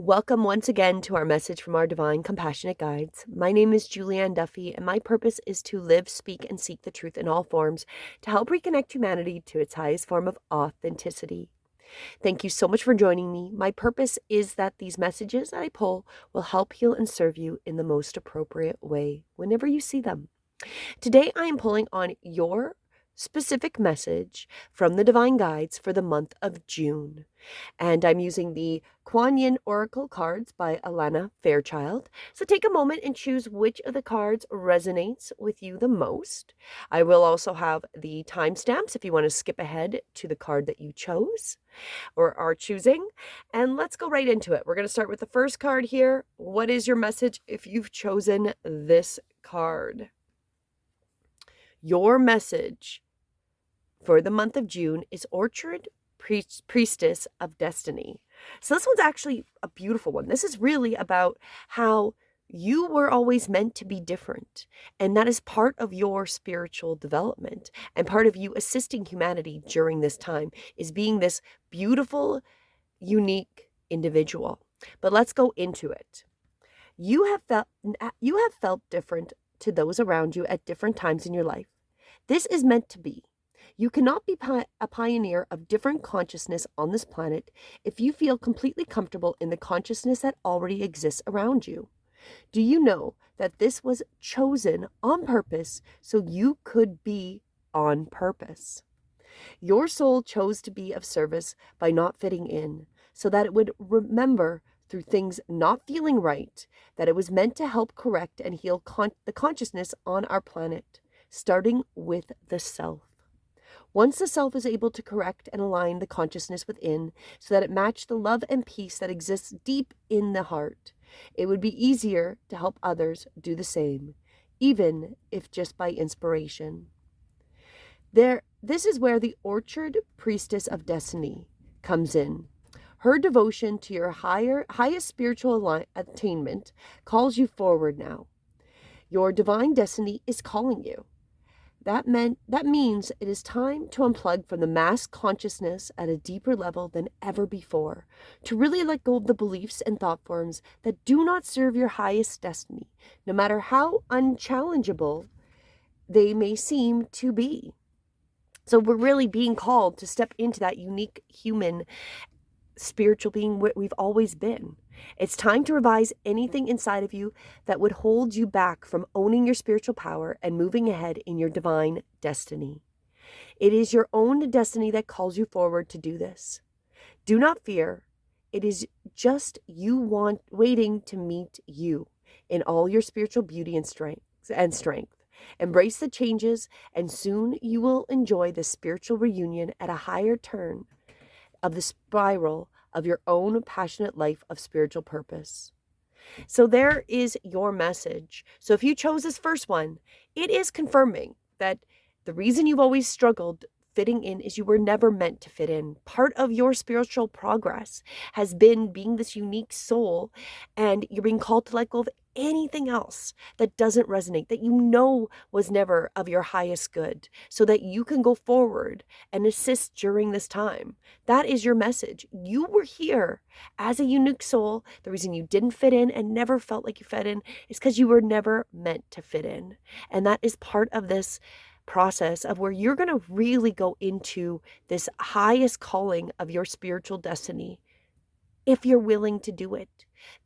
Welcome once again to our message from our divine compassionate guides. My name is Julianne Duffy, and my purpose is to live, speak, and seek the truth in all forms to help reconnect humanity to its highest form of authenticity. Thank you so much for joining me. My purpose is that these messages that I pull will help heal and serve you in the most appropriate way whenever you see them. Today, I am pulling on your specific message from the divine guides for the month of June. And I'm using the Kuan Yin Oracle cards by Alana Fairchild. So take a moment and choose which of the cards resonates with you the most. I will also have the timestamps if you want to skip ahead to the card that you chose or are choosing. And let's go right into it. We're going to start with the first card here. What is your message if you've chosen this card? Your message for the month of June is Orchard Priestess of Destiny. So this one's actually a beautiful one. This is really about how you were always meant to be different. And that is part of your spiritual development and part of you assisting humanity during this time is being this beautiful, unique individual. But let's go into it. You have felt different to those around you at different times in your life. This is meant to be. You cannot be a pioneer of different consciousness on this planet if you feel completely comfortable in the consciousness that already exists around you. Do you know that this was chosen on purpose so you could be on purpose? Your soul chose to be of service by not fitting in, so that it would remember through things not feeling right that it was meant to help correct and heal the consciousness on our planet, starting with the self. Once the self is able to correct and align the consciousness within so that it matches the love and peace that exists deep in the heart, it would be easier to help others do the same, even if just by inspiration. This is where the Orchard Priestess of Destiny comes in. Her devotion to your highest spiritual attainment calls you forward now. Your divine destiny is calling you. That means it is time to unplug from the mass consciousness at a deeper level than ever before, to really let go of the beliefs and thought forms that do not serve your highest destiny, no matter how unchallengeable they may seem to be. So we're really being called to step into that unique human spiritual being we've always been. It's time to revise anything inside of you that would hold you back from owning your spiritual power and moving ahead in your divine destiny. It is your own destiny that calls you forward to do this. Do not fear. It is just you waiting to meet you in all your spiritual beauty and strength. Embrace the changes, and soon you will enjoy the spiritual reunion at a higher turn of the spiral of your own passionate life of spiritual purpose. So there is your message. So if you chose this first one, it is confirming that the reason you've always struggled fitting in is you were never meant to fit in. Part of your spiritual progress has been being this unique soul, and you're being called to let go of anything else that doesn't resonate, that you know was never of your highest good, so that you can go forward and assist during this time. That is your message. You were here as a unique soul. The reason you didn't fit in and never felt like you fit in is because you were never meant to fit in. And that is part of this process of where you're going to really go into this highest calling of your spiritual destiny if you're willing to do it.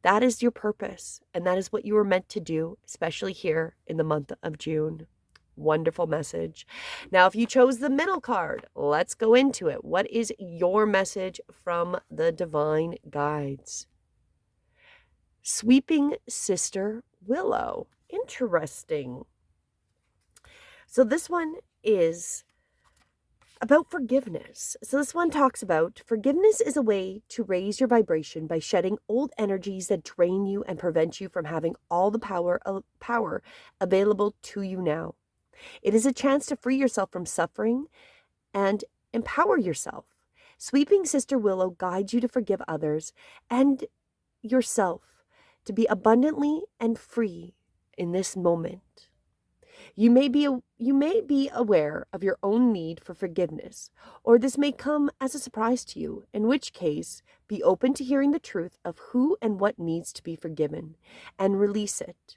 That is your purpose, and that is what you were meant to do, especially here in the month of June. Wonderful message. Now, if you chose the middle card, let's go into it. What is your message from the divine guides? Sweeping Sister Willow. Interesting. So this one is about forgiveness. So this one talks about forgiveness is a way to raise your vibration by shedding old energies that drain you and prevent you from having all the power available to you now. It is a chance to free yourself from suffering and empower yourself. Sweeping Sister Willow guides you to forgive others and yourself to be abundantly and free in this moment. You may be aware of your own need for forgiveness, or this may come as a surprise to you, in which case, be open to hearing the truth of who and what needs to be forgiven and release it.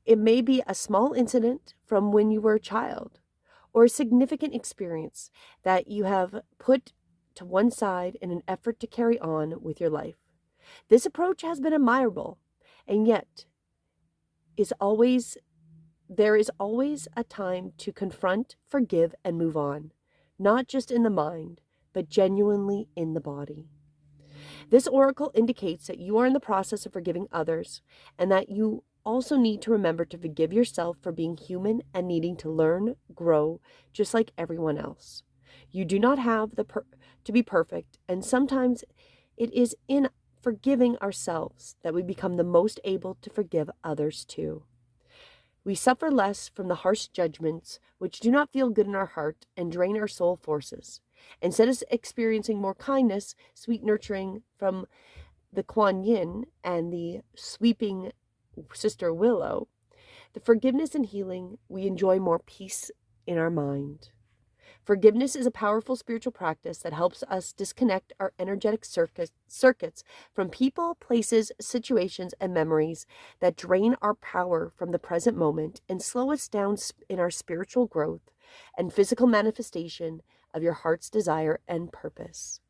It may be a small incident from when you were a child, or a significant experience that you have put to one side in an effort to carry on with your life. This approach has been admirable, and yet is always there is always a time to confront, forgive, and move on, not just in the mind, but genuinely in the body. This oracle indicates that you are in the process of forgiving others, and that you also need to remember to forgive yourself for being human and needing to learn, grow, just like everyone else. You do not have to be perfect, and sometimes it is in forgiving ourselves that we become the most able to forgive others too. We suffer less from the harsh judgments which do not feel good in our heart and drain our soul forces. Instead of experiencing more kindness, sweet nurturing from the Kuan Yin and the sweeping Sister Willow, the forgiveness and healing, we enjoy more peace in our mind. Forgiveness is a powerful spiritual practice that helps us disconnect our energetic circuits from people, places, situations, and memories that drain our power from the present moment and slow us down in our spiritual growth and physical manifestation of your heart's desire and purpose.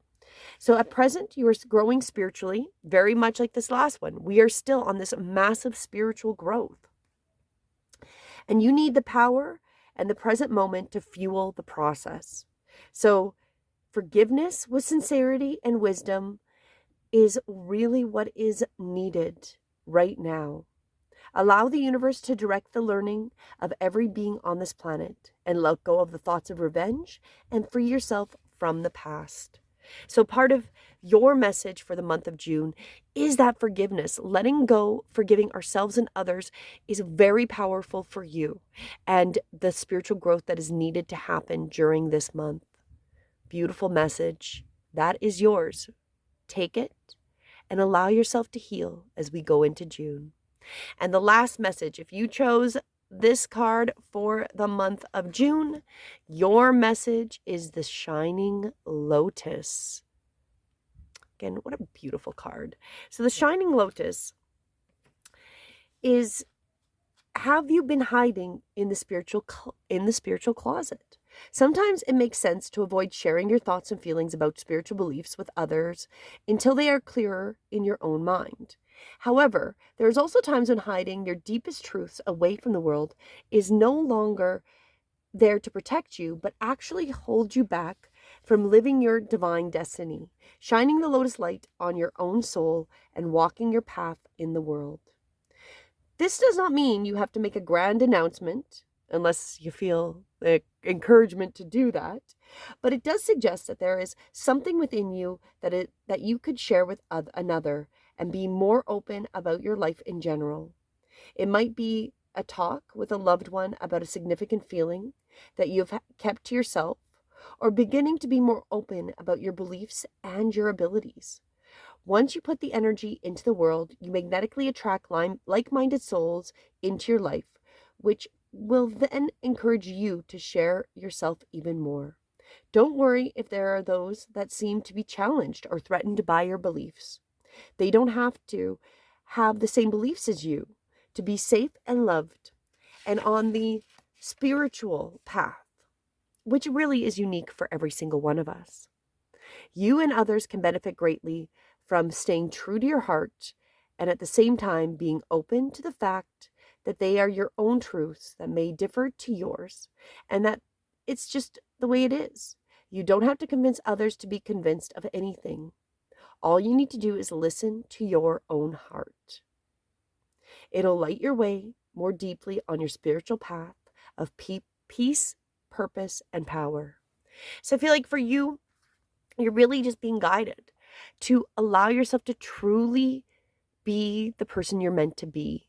So at present, you are growing spiritually, very much like this last one. We are still on this massive spiritual growth. And you need the power and the present moment to fuel the process. So forgiveness with sincerity and wisdom is really what is needed right now. Allow the universe to direct the learning of every being on this planet and let go of the thoughts of revenge and free yourself from the past. So part of your message for the month of June is that forgiveness, letting go, forgiving ourselves and others is very powerful for you and the spiritual growth that is needed to happen during this month. Beautiful message. That is yours. Take it and allow yourself to heal as we go into June. And the last message, if you chose this card for the month of June, your message is the Shining Lotus. Again, what a beautiful card. So the Shining Lotus is, have you been hiding in the spiritual closet? Sometimes it makes sense to avoid sharing your thoughts and feelings about spiritual beliefs with others until they are clearer in your own mind. However, there's also times when hiding your deepest truths away from the world is no longer there to protect you, but actually hold you back from living your divine destiny, shining the lotus light on your own soul and walking your path in the world. This does not mean you have to make a grand announcement, unless you feel the encouragement to do that, but it does suggest that there is something within you that you could share with another and be more open about your life in general. It might be a talk with a loved one about a significant feeling that you've kept to yourself, or beginning to be more open about your beliefs and your abilities. Once you put the energy into the world, you magnetically attract like-minded souls into your life, which will then encourage you to share yourself even more. Don't worry if there are those that seem to be challenged or threatened by your beliefs. They don't have to have the same beliefs as you to be safe and loved and on the spiritual path, which really is unique for every single one of us. You and others can benefit greatly from staying true to your heart and at the same time being open to the fact that they are your own truths that may differ to yours and that it's just the way it is. You don't have to convince others to be convinced of anything. All you need to do is listen to your own heart. It'll light your way more deeply on your spiritual path of peace, purpose, and power. So I feel like for you, you're really just being guided to allow yourself to truly be the person you're meant to be.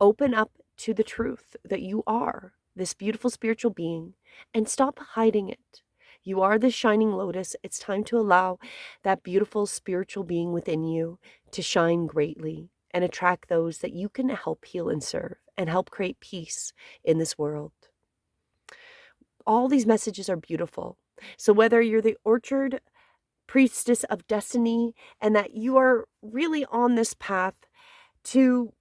Open up to the truth that you are this beautiful spiritual being and stop hiding it. You are the shining lotus. It's time to allow that beautiful spiritual being within you to shine greatly and attract those that you can help heal and serve. and help create peace in this world. All these messages are beautiful. So whether you're the orchard priestess of destiny and that you are really on this path to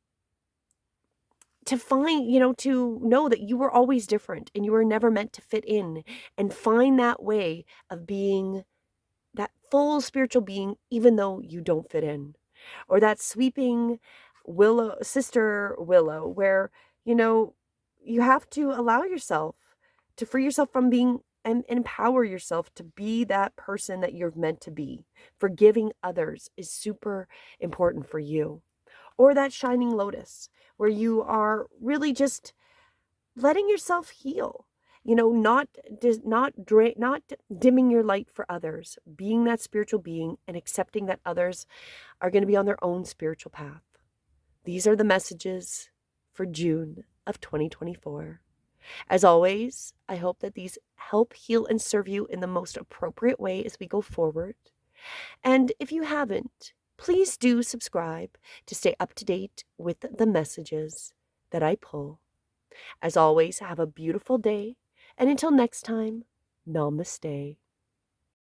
find, to know that you were always different and you were never meant to fit in, and find that way of being that full spiritual being, even though you don't fit in, or that sweeping willow, sister willow, where, you have to allow yourself to free yourself from being and empower yourself to be that person that you're meant to be. Forgiving others is super important for you. Or that shining lotus, where you are really just letting yourself heal, not dimming your light for others, being that spiritual being and accepting that others are going to be on their own spiritual path. These are the messages for June of 2024. As always, I hope that these help heal and serve you in the most appropriate way as we go forward. And if you haven't, please do subscribe to stay up to date with the messages that I pull. As always, have a beautiful day, and until next time, namaste.